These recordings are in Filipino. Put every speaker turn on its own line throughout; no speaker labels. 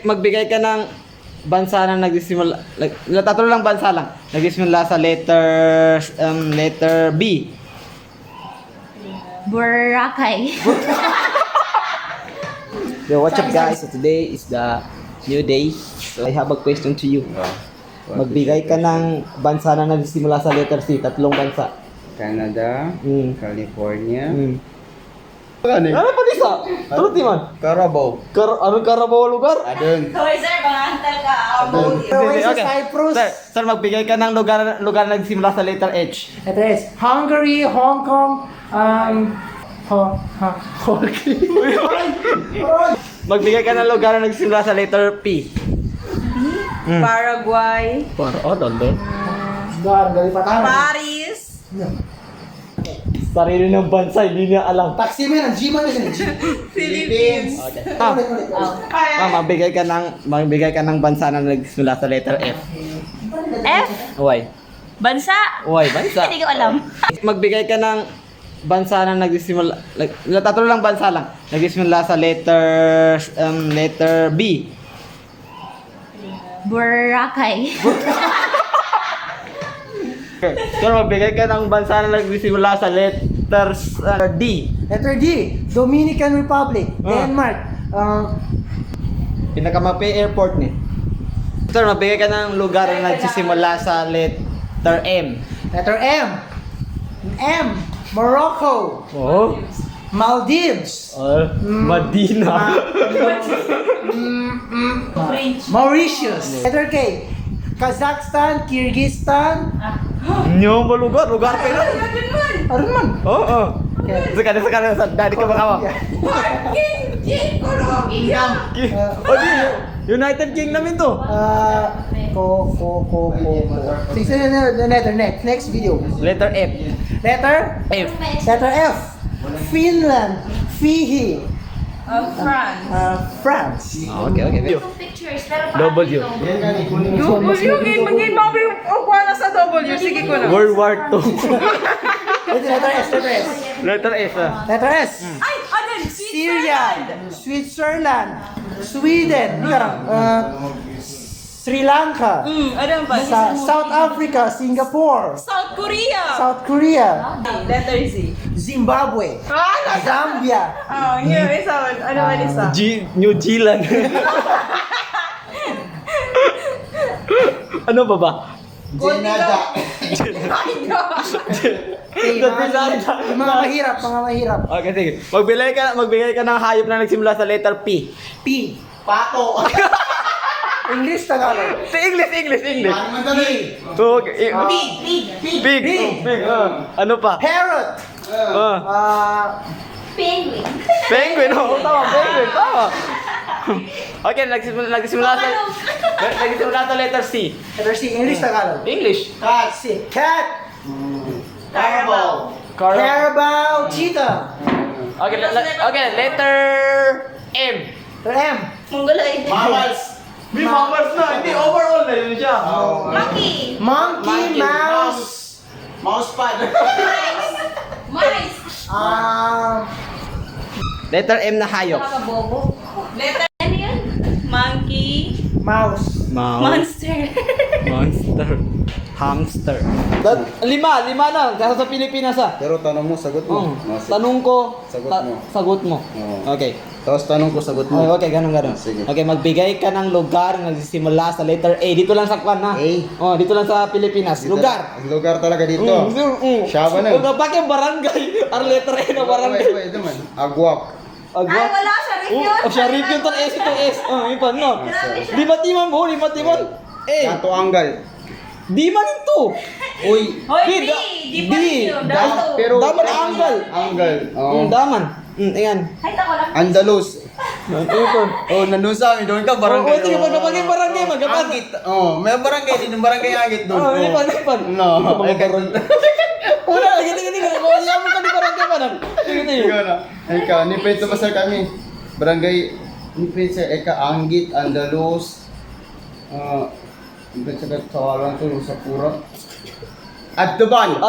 Magbigay ka ng bansa na nagsisimula, tatlo lang bansa lang, nagsisimula sa letter B.
Boracay.
So what's up guys? So today is the new day. So I have a question to you. Magbigay ka ng bansa na nagsisimula sa letter C, tatlong bansa.
Canada, California.
Ano pa isa? Ano ti man?
Carabao.
Anong Carabao lugar?
Adun.
Hoy sir, pangantal ka.
Cyprus. Sir, magbigay ka ng lugar na nagsimula sa letter H.
Letter S. Hungary, Hong Kong,
Magbigay ka ng lugar na nagsimula sa letter P.
Paraguay.
London.
Galipatan.
Paris.
Sarili ng bansa, hindi niya alam.
Taxi mo yan, G man yan, G.
Philippines.
Magbigay ka ng bansa na nagsimula sa letter F.
F.
Why?
Bansa.
Why? Bansa.
Hindi ko alam.
Magbigay ka ng bansa na nagsisimula, tatlo lang bansa lang, nagsisimula sa letter B.
Boracay.
Pero magbigay ka ng bansa na nagsisimula sa letters D.
Letter D. Dominican Republic, Denmark.
Pinakamapi airport ni. Sir, magbigay ka ng lugar na nagsisimula sa letter M.
Letter M. M. Morocco.
Oh?
Maldives.
Madina.
Mauritius. Letter K. Kazakhstan, Kyrgyzstan.
Nyo mo lugar pa yun.
Ano man?
Oo. Sekarang, dari ka bakawa. Oh, di, United Kingdom ito.
Sige, next video.
Letter F.
Letter
F.
Letter F. Finland. Fiji. France.
Okay.
Pictures.
W.
Maging babi upuan na sa W. Sige ko na.
World War II.
Letter S.
Letter S.
Letter S.
Ay, ano?
Syria. Switzerland. Sweden. Sri Lanka.
Ano ba?
South Africa. Singapore.
South Korea.
South Korea.
Letter Z.
Zimbabwe. Zambia.
Yung isa. Ano ba isa?
New Zealand. Ano ba?
Canada.
Yung mga mahirap.
Okay, sige. Magbigay ka ng hayop na nagsimula sa letter P.
P. Pato. English, Tagalog.
English.
Madali.
Okay. Pig. Ano pa?
Parrot.
Penguin.
Penguin. Oo, tama. Penguin. Tama. Okay, nagsimula sa letter C.
Letter C. English, Tagalog.
English.
Cat. C. Cat.
Carabao.
Carabao. Cheetah.
Okay, letter M.
Letter M.
Mongoloid.
Mammals.
May mammals na. Hindi, overall na yun siya.
Monkey.
Monkey. Mouse.
Mousepad.
Mice.
Letter M na hayop.
Bobo. Letter ano yun? Monkey.
Mouse.
Monster.
Monster. Hamster. Lima na. Kasi sa Pilipinas
Pero tanong mo, sagot mo.
Tanong ko, sagot mo.
Oo.
Okay.
Tapos tanong ko, sagot mo.
Okay, ganun.
Sige.
Okay, magbigay ka ng lugar na nagsisimula sa letter A. Dito lang sa Kwan ha.
A?
Oh, dito lang sa Pilipinas. Lugar.
Lugar talaga dito. Siaba na.
Huwag bakit barangay? Ang letter A na barangay.
Wait naman. Agwak.
Ay, wala. Sharif yun.
Sharif yun. Itong S, itong S. Ipan, no? Lima timon. A.
Dato Anggal.
Di man ito.
Uy.
Hoy,
Di,
di pa rin yun. Dato.
Pero
Daman Anggal.
Anggal. Oo.
Daman. Ayan.
Ay, tako lang.
Andalus.
Ipon.
Oh, nanusa kami doon ka barangay.
Sige, magkapagay barangay, magkapag.
Agit. Oh, may barangay din, yung barangay Agit doon.
Ipan.
No,
Mga barangay. Wala, gini. Wala mo ka di barangay pa lang. Sige.
Ikaw na. Ikaw, ni Pedro Pasal kami. Barangay, ni Pedro, Anggit, Andalus. Sa kawalan to, sa pura. Adtuban.
No.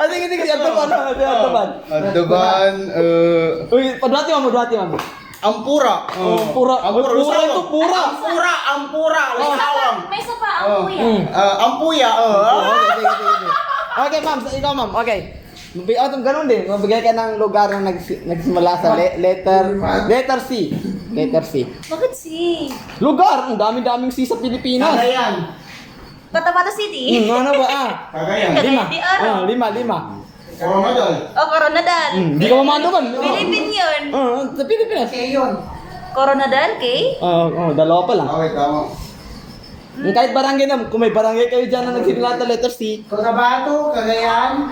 Sige, Adtuban.
Adtuban,
Uy, paduhati mo.
Ampura.
Pura.
Ampura.
Pura ito, pura.
Ampura. Lusawang.
May isa pa ang kuya.
Ampuya.
Okay, sige, sige, sige. Okay, ma'am. Ikaw, ma'am. Okay. Ganun din. Mabigay ka ng lugar na nagsimula sa letter C. Letter C.
Bakit si?
Lugar! Ang dami-daming C sa Pilipinas.
Cagayan.
Cotabato City.
Ano ba
Cagayan.
Lima.
Di Oro.
Lima.
Coronadal.
O, Coronadal.
Hindi ka mamando ba?
Philippine yun.
Sa Pilipinas.
Yun.
Coronadal, okay?
Dalawa pa lang.
Okay, tama.
Kahit barangay na, kung may barangay kayo dyan na nagsimula sa letter C,
Cotabato, Cagayan.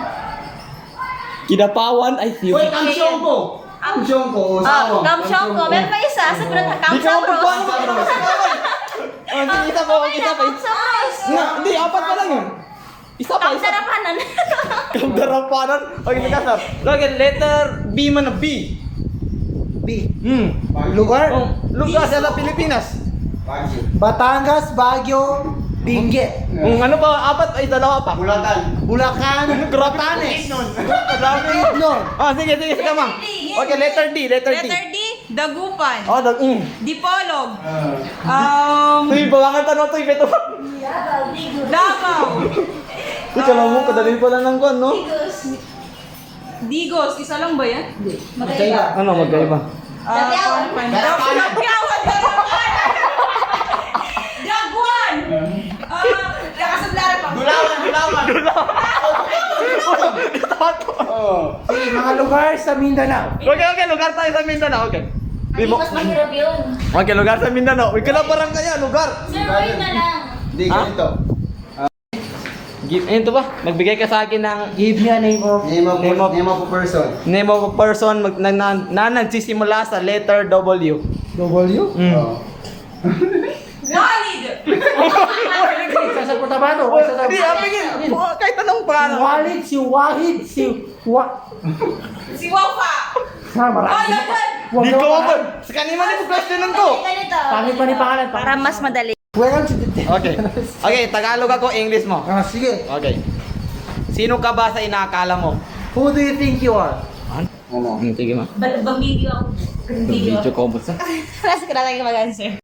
Kidapawan, ay siyo.
Uy, Kamsyongko. Kamsyongko. Sawang.
Kamsyongko. Meron pa isa. Sa pinag
Di ka
Kamsyongko.
mapagpaano mo kinakasapawan. Isa pa. Hindi, apat pa lang yun. Isa pa.
Kamsarapanan.
Kamdarapanan. Okay, nagkasap. Okay, letter B man na B.
B.
Lugar? Lugar sa Pilipinas.
Baguio.
Batangas, Baguio, Benguet.
Kung ano pa, apat ay dalawa pa.
Bulacan.
Bulacan,
Grotanes. Grabe.
Idnon.
Sige, sige, ma'am. Okay, letter D.
Letter D. Dagupan. Dipolog.
Tuy, bawangan tanong, Tuy, beto.
Davao.
Tuy, kala mo, kadalin pala ng kon, no?
Digos. Isa lang ba yan?
Ano, magkaiba?
Dagyawan. Dagwan. Nakasablara pa.
Gulawan.
Sige, mga lugar sa Mindanao.
Okay, lugar tayo sa Mindanao, okay.
Mas mahirap yun.
Okay, lugar sa Mindanao. Uy, kala parang kaya, lugar.
Sir, wait na lang.
Hindi, ganito.
Ito ba? Magbigay ka sa akin ng
Give me a name of...
Name of a person.
name of a person na nagsisimula sa letter W.
W?
Oh.
Walid.
Isa sa Cotabato.
Hindi, apigin. Kahit anong pangalan.
Walid, si Wahid, si...
Si Wafa.
Marami.
Di ko mabon. Sa kanima ni po questionan ko.
Ganito.
Pangit pa ni pangalan.
Para mas madali.
Welcome to the...
Okay. Okay, Tagalog ako, English mo.
Sige.
Okay. Sino ka ba sa inaakala mo?
Who do you think you are?
Ano?
Sige ma.
Bang video ako.
Video ko.
Mas ka na lang mag-answer.